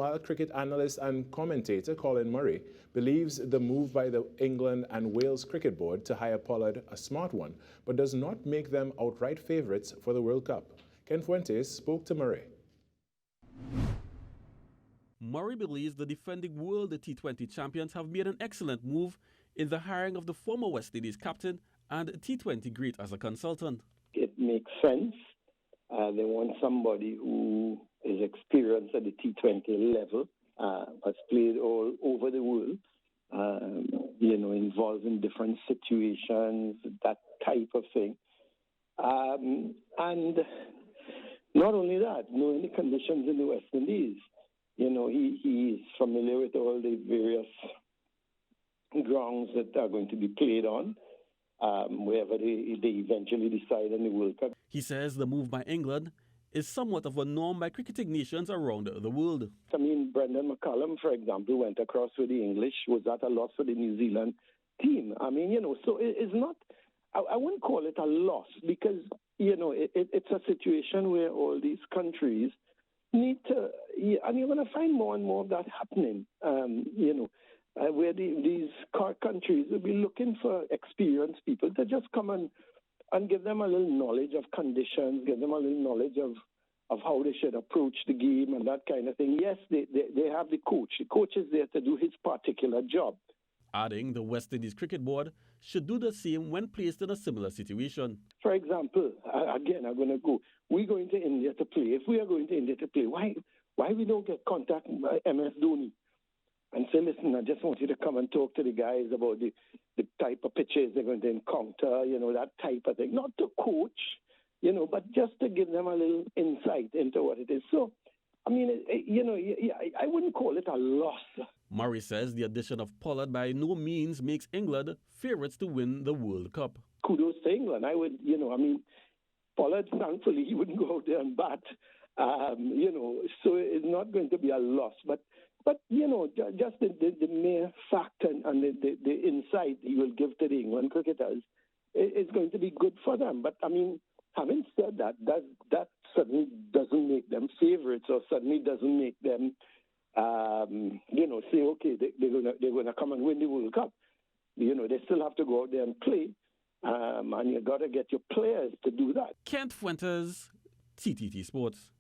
Meanwhile, cricket analyst and commentator Colin Murray believes the move by the England and Wales Cricket Board to hire Pollard a smart one, but does not make them outright favourites for the World Cup. Ken Fuentes spoke to Murray. Murray believes the defending world T20 champions have made an excellent move in the hiring of the former West Indies captain and T20 great as a consultant. It makes sense. They want somebody who is experienced at the T20 level, has played all over the world, involved in different situations, that type of thing. And not only that, knowing the conditions in the West Indies, he's familiar with all the various grounds that are going to be played on, wherever they eventually decide on the World Cup. He says the move by England is somewhat of a norm by cricketing nations around the world. I mean, Brendan McCullum, for example, went across with the English. Was that a loss for the New Zealand team? I mean, so it's not, I wouldn't call it a loss because, it's a situation where all these countries need to, and you're going to find more and more of that happening, where these countries will be looking for experienced people to just come and give them a little knowledge of conditions, give them a little knowledge of how they should approach the game and that kind of thing. Yes, they have the coach. The coach is there to do his particular job. Adding, the West Indies Cricket Board should do the same when placed in a similar situation. For example, again, I'm going to go. We're going to India to play. If we are going to India to play, why we don't get contact by MS Dhoni and say, listen, I just want you to come and talk to the guys about the type of pitches they're going to encounter, that type of thing. Not to coach, but just to give them a little insight into what it is. So, I mean, I wouldn't call it a loss. Murray says the addition of Pollard by no means makes England favourites to win the World Cup. Kudos to England. I would, Pollard, thankfully, he wouldn't go out there and bat, so it's not going to be a loss. But just the mere fact and the insight he will give to the England cricketers is going to be good for them. But, I mean, having said that, that suddenly doesn't make them favourites or suddenly doesn't make them, say, okay, they're gonna come and win the World Cup. They still have to go out there and play, and you got to get your players to do that. Kent Fuentes, TTT Sports.